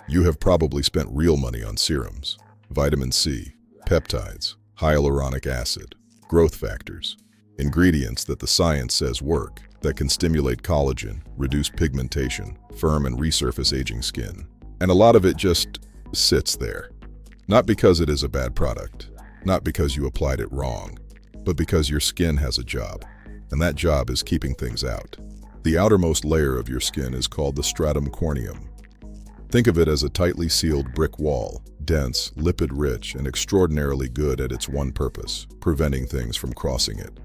You have probably spent real money on serums, vitamin C, peptides, hyaluronic acid, growth factors, ingredients that the science says work, that can stimulate collagen, reduce pigmentation, firm and resurface aging skin. And a lot of it just sits there. Not because it is a bad product, not because you applied it wrong, but because your skin has a job, and that job is keeping things out. The outermost layer of your skin is called the stratum corneum. Think of it as a tightly sealed brick wall, dense, lipid-rich, and extraordinarily good at its one purpose, preventing things from crossing it.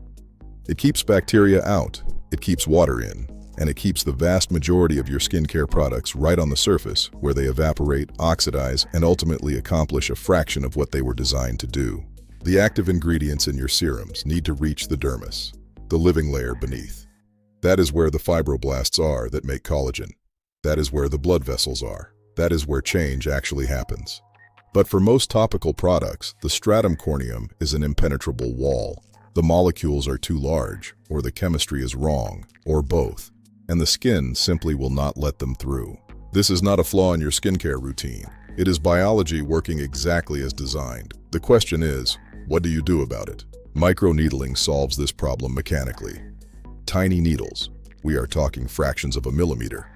It keeps bacteria out, it keeps water in, and it keeps the vast majority of your skincare products right on the surface, where they evaporate, oxidize, and ultimately accomplish a fraction of what they were designed to do. The active ingredients in your serums need to reach the dermis, the living layer beneath. That is where the fibroblasts are that make collagen. That is where the blood vessels are. That is where change actually happens. But for most topical products, the stratum corneum is an impenetrable wall. The molecules are too large, or the chemistry is wrong, or both, and the skin simply will not let them through. This is not a flaw in your skincare routine. It is biology working exactly as designed. The question is, what do you do about it? Microneedling solves this problem mechanically. Tiny needles, we are talking fractions of a millimeter,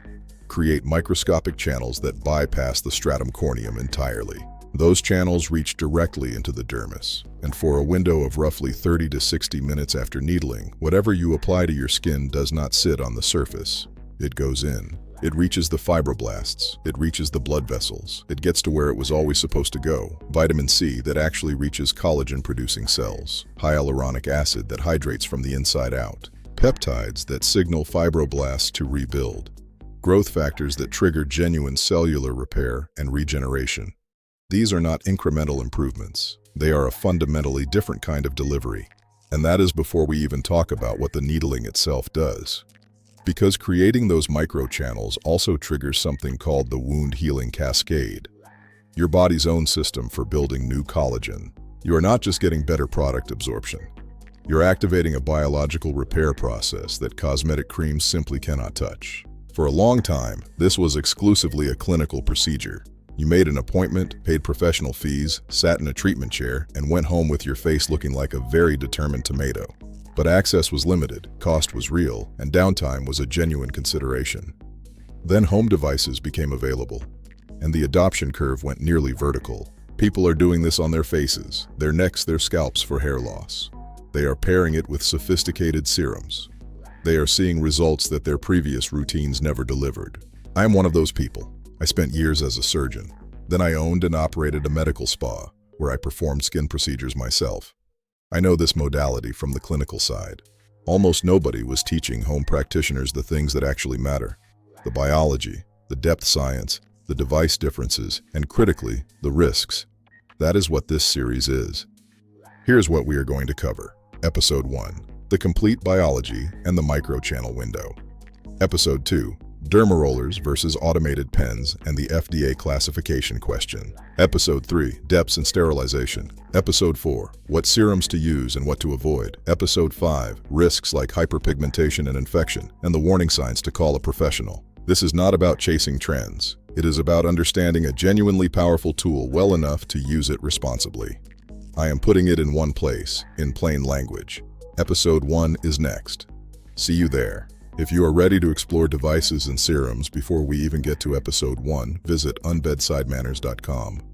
create microscopic channels that bypass the stratum corneum entirely. Those channels reach directly into the dermis, and for a window of roughly 30 to 60 minutes after needling, whatever you apply to your skin does not sit on the surface. It goes in. It reaches the fibroblasts. It reaches the blood vessels. It gets to where it was always supposed to go. Vitamin C that actually reaches collagen-producing cells. Hyaluronic acid that hydrates from the inside out. Peptides that signal fibroblasts to rebuild. Growth factors that trigger genuine cellular repair and regeneration. These are not incremental improvements. They are a fundamentally different kind of delivery. And that is before we even talk about what the needling itself does. Because creating those microchannels also triggers something called the wound healing cascade, your body's own system for building new collagen. You are not just getting better product absorption. You're activating a biological repair process that cosmetic creams simply cannot touch. For a long time, this was exclusively a clinical procedure. You made an appointment, paid professional fees, sat in a treatment chair, and went home with your face looking like a very determined tomato. But access was limited, cost was real, and downtime was a genuine consideration. Then home devices became available, and the adoption curve went nearly vertical. People are doing this on their faces, their necks, their scalps for hair loss. They are pairing it with sophisticated serums. They are seeing results that their previous routines never delivered. I am one of those people. I spent years as a surgeon. Then I owned and operated a medical spa, where I performed skin procedures myself. I know this modality from the clinical side. Almost nobody was teaching home practitioners the things that actually matter. The biology, the depth science, the device differences, and critically, the risks. That is what this series is. Here's what we are going to cover. Episode 1. The complete biology and the microchannel window. Episode 2. Derma rollers versus automated pens and the FDA classification question. Episode 3. Depths and sterilization. Episode 4. What serums to use and what to avoid. Episode 5. Risks like hyperpigmentation and infection, and the warning signs to call a professional. This is not about chasing trends. It is about understanding a genuinely powerful tool well enough to use it responsibly. I am putting it in one place, in plain language. Episode 1 is next. See you there. If you are ready to explore devices and serums before we even get to Episode 1, visit unbedsidemanners.com.